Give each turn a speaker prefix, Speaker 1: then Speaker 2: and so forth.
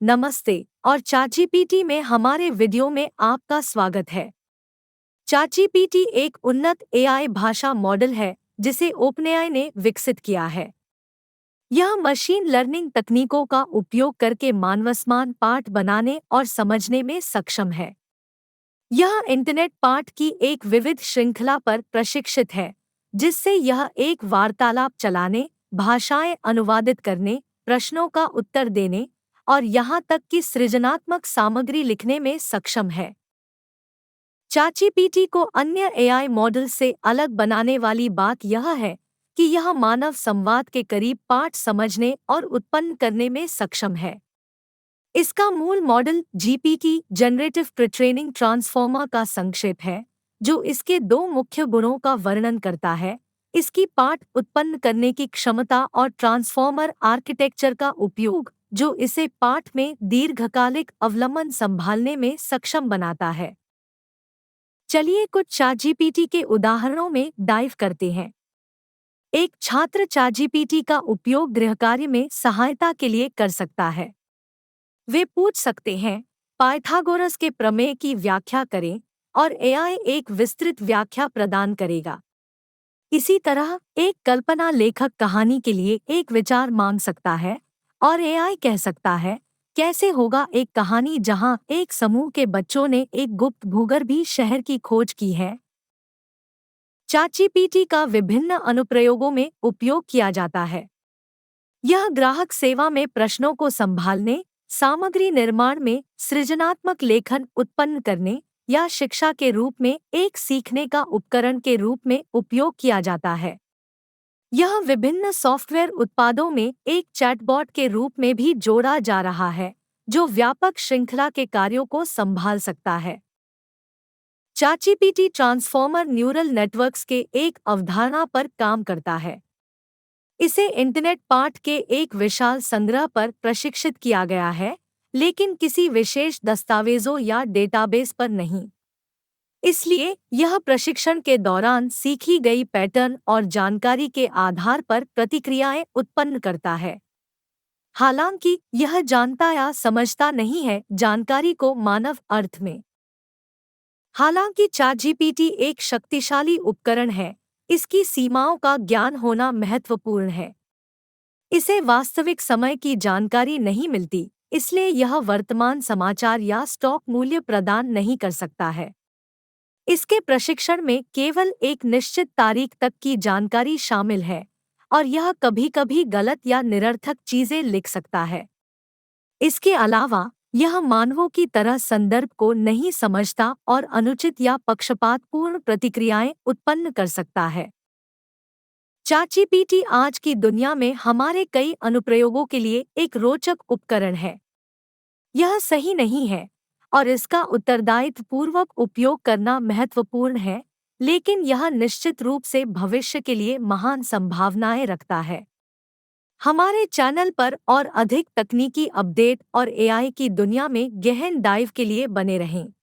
Speaker 1: नमस्ते और ChatGPT में हमारे वीडियो में आपका स्वागत है। ChatGPT एक उन्नत एआई भाषा मॉडल है जिसे ओपनएआई ने विकसित किया है। यह मशीन लर्निंग तकनीकों का उपयोग करके मानवसमान पाठ बनाने और समझने में सक्षम है। यह इंटरनेट पाठ की एक विविध श्रृंखला पर प्रशिक्षित है, जिससे यह एक वार्तालाप चलाने, भाषाएं अनुवादित करने, प्रश्नों का उत्तर देने और यहाँ तक कि सृजनात्मक सामग्री लिखने में सक्षम है। ChatGPT को अन्य एआई मॉडल से अलग बनाने वाली बात यह है कि यह मानव संवाद के करीब पाठ समझने और उत्पन्न करने में सक्षम है। इसका मूल model GPT generative pre-training transformer का संक्षेप है, जो इसके दो मुख्य गुणों का वर्णन करता है: इसकी पाठ उत्पन्न करने की क्षमता और ट्रांसफॉर्मर आर्किटेक्चर का उपयोग, जो इसे पाठ में दीर्घकालिक अवलंबन संभालने में सक्षम बनाता है। चलिए कुछ ChatGPT के उदाहरणों में डाइव करते हैं। एक छात्र ChatGPT का उपयोग गृहकार्य में सहायता के लिए कर सकता है। वे पूछ सकते हैं, पाइथागोरस के प्रमेय की व्याख्या करें, और एआई एक विस्तृत व्याख्या प्रदान करेगा। इसी तरह एक कल्पना लेखक कहानी के लिए एक विचार मांग सकता है, और एआई कह सकता है, कैसे होगा एक कहानी जहां एक समूह के बच्चों ने एक गुप्त भूगर्भीय शहर की खोज की है। ChatGPT का विभिन्न अनुप्रयोगों में उपयोग किया जाता है। यह ग्राहक सेवा में प्रश्नों को संभालने, सामग्री निर्माण में सृजनात्मक लेखन उत्पन्न करने या शिक्षा के रूप में एक सीखने का उपकरण के रूप में उपयोग किया जाता है। यह विभिन्न सॉफ्टवेयर उत्पादों में एक चैटबॉट के रूप में भी जोड़ा जा रहा है, जो व्यापक श्रृंखला के कार्यों को संभाल सकता है। ChatGPT ट्रांसफॉर्मर न्यूरल नेटवर्क्स के एक अवधारणा पर काम करता है। इसे इंटरनेट पाठ के एक विशाल संग्रह पर प्रशिक्षित किया गया है, लेकिन किसी विशेष दस्तावेजों या डेटाबेस पर नहीं। इसलिए यह प्रशिक्षण के दौरान सीखी गई पैटर्न और जानकारी के आधार पर प्रतिक्रियाएं उत्पन्न करता है। हालांकि यह जानता या समझता नहीं है जानकारी को मानव अर्थ में। हालांकि ChatGPT एक शक्तिशाली उपकरण है, इसकी सीमाओं का ज्ञान होना महत्वपूर्ण है। इसे वास्तविक समय की जानकारी नहीं मिलती, इसलिए यह वर्तमान समाचार या स्टॉक मूल्य प्रदान नहीं कर सकता है। इसके प्रशिक्षण में केवल एक निश्चित तारीख तक की जानकारी शामिल है, और यह कभी-कभी गलत या निरर्थक चीजें लिख सकता है। इसके अलावा यह मानवों की तरह संदर्भ को नहीं समझता और अनुचित या पक्षपातपूर्ण प्रतिक्रियाएं उत्पन्न कर सकता है। ChatGPT आज की दुनिया में हमारे कई अनुप्रयोगों के लिए एक रोचक उपकरण है। यह सही नहीं है, और इसका उत्तरदायित्वपूर्वक उपयोग करना महत्वपूर्ण है, लेकिन यह निश्चित रूप से भविष्य के लिए महान संभावनाएं रखता है। हमारे चैनल पर और अधिक तकनीकी अपडेट और एआई की दुनिया में गहन डाइव के लिए बने रहें।